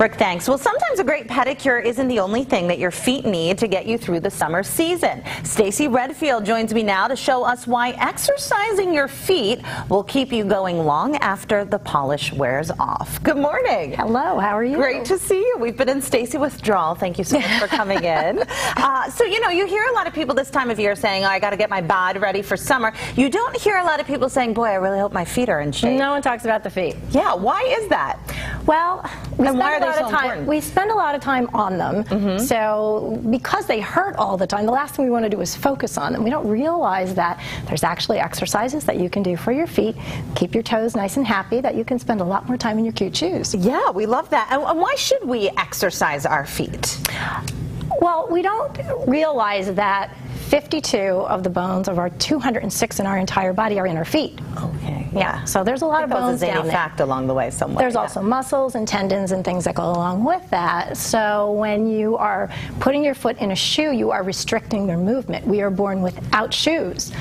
Brooke, thanks. Well, sometimes a great pedicure isn't the only thing that your feet need to get you through the summer season. Stacey Redfield joins me now to show us why exercising your feet will keep you going long after the polish wears off. Good morning. Hello, how are you? Great to see you. We've been in Stacey withdrawal. Thank you so much for coming in. So, you know, you hear a lot of people this time of year saying, oh, I got to get my bod ready for summer. You don't hear a lot of people saying, boy, I really hope my feet are in shape. No one talks about the feet. Yeah, why is that? Well, we spend a lot of time on them. So because they hurt all the time, the last thing we want to do is focus on them. We don't realize that there's actually exercises that you can do for your feet, keep your toes nice and happy, that you can spend a lot more time in your cute shoes. Yeah, we love that. And why should we exercise our feet? Well, we don't realize that 52 of the bones of our 206 in our entire body are in our feet. Okay. Yeah, so there's a lot of bones down there. Fact along the way somewhere. There's also muscles and tendons and things that go along with that. So when you are putting your foot in a shoe, you are restricting their movement. We are born without shoes.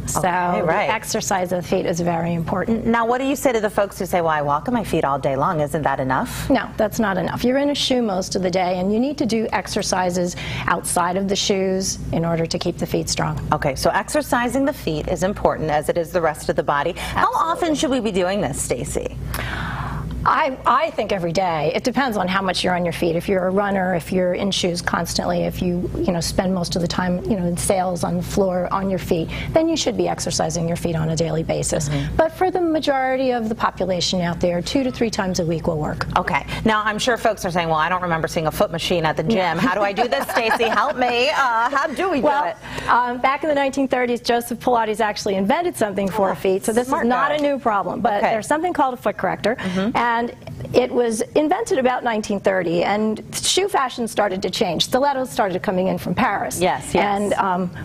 So the exercise of the feet is very important. Now, what do you say to the folks who say, well, I walk on my feet all day long? Isn't that enough? No, that's not enough. You're in a shoe most of the day, and you need to do exercises outside of the shoes in order to keep the feet strong. Okay, so exercising the feet is important, as it is the rest of the body. Absolutely. How often should we be doing this, Stacey? I think every day. It depends on how much you're on your feet. If you're a runner, if you're in shoes constantly, if you spend most of the time in sales on the floor on your feet, then you should be exercising your feet on a daily basis. But for the majority of the population out there, 2 to 3 times a week will work. Okay. Now I'm sure folks are saying, well, I don't remember seeing a foot machine at the gym. How do I do this, Stacey? Help me. How do we do it? Back in the 1930s, Joseph Pilates actually invented something for our feet, so this is not a new problem. But there's something called a foot corrector. And it was invented about 1930, and shoe fashion started to change. Stilettos started coming in from Paris. Yes. And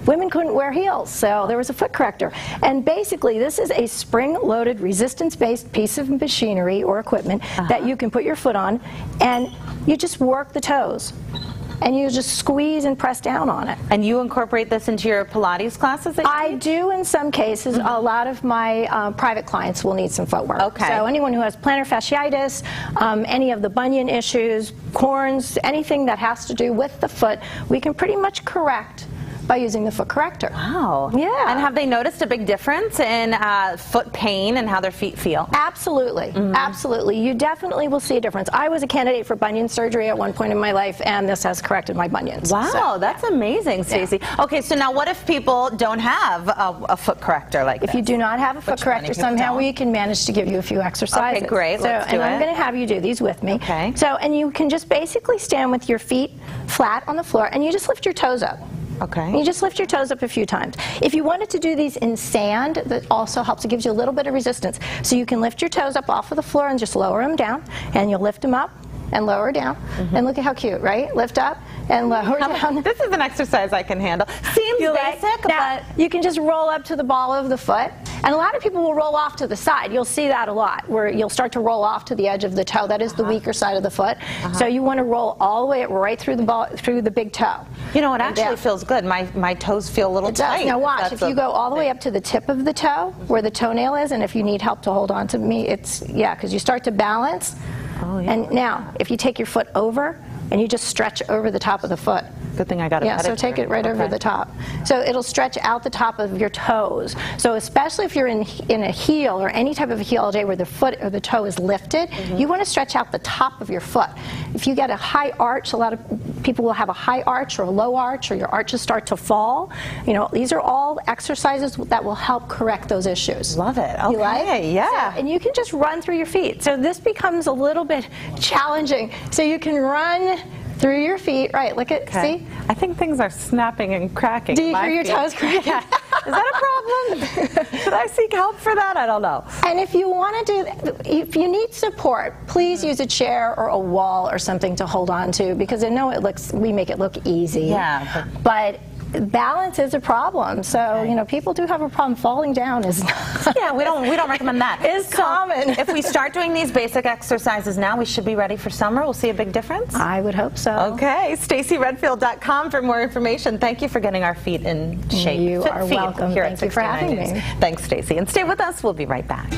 women couldn't wear heels, so there was a foot corrector. And basically, this is a spring-loaded, resistance-based piece of machinery or equipment that you can put your foot on, and you just work the toes. And you just squeeze and press down on it. And you incorporate this into your Pilates classes? I do in some cases. A lot of my private clients will need some footwork. Okay. So anyone who has plantar fasciitis, any of the bunion issues, corns, anything that has to do with the foot, we can pretty much correct by using the foot corrector. Wow. Yeah. And have they noticed a big difference in foot pain and how their feet feel? Absolutely. Absolutely. You definitely will see a difference. I was a candidate for bunion surgery at one point in my life, and this has corrected my bunions. Wow, so, that's amazing, Stacey. Okay, so now what if people don't have a foot corrector like this? If you do not have a foot corrector, somehow we can manage to give you a few exercises. Okay, great. Let's do it. I'm going to have you do these with me. Okay. So, and you can just basically stand with your feet flat on the floor, and you just lift your toes up. Okay. You just lift your toes up a few times. If you wanted to do these in sand, that also helps. It gives you a little bit of resistance. So you can lift your toes up off of the floor and just lower them down, and you'll lift them up and lower down. And look at how cute, right? Lift up and lower down. This is an exercise I can handle. Seems basic, but you can just roll up to the ball of the foot. And a lot of people will roll off to the side. You'll see that a lot, where you'll start to roll off to the edge of the toe. That is the weaker side of the foot. So you want to roll all the way right through the ball, through the big toe. You know, it actually feels good. My toes feel a little tight. Now watch, if you go all the way up to the tip of the toe, where the toenail is, and if you need help to hold on to me, it's, because you start to balance. And now, if you take your foot over, and you just stretch over the top of the foot. Good thing I got a pedicure. So take it right over the top. So it'll stretch out the top of your toes. So especially if you're in a heel or any type of a heel all day where the foot or the toe is lifted, you want to stretch out the top of your foot. If you get a high arch, a lot of people will have a high arch or a low arch, or your arches start to fall. These are all exercises that will help correct those issues. Love it. Okay. You like? Yeah. So, and you can just run through your feet. So this becomes a little bit challenging. So you can run through your feet. Right, look at, see? I think things are snapping and cracking. Do you hear your toes cracking? Is that a problem? Should I seek help for that? I don't know. And if you want to if you need support, please use a chair or a wall or something to hold on to, because I know we make it look easy. Yeah. But balance is a problem. So, people do have a problem. Falling down is yeah, we don't recommend that. It's common. If we start doing these basic exercises now, we should be ready for summer. We'll see a big difference. I would hope so. Okay, StaceyRedfield.com for more information. Thank you for getting our feet in shape. You are welcome. Thank you for having me. Thanks, Stacey. And stay with us. We'll be right back.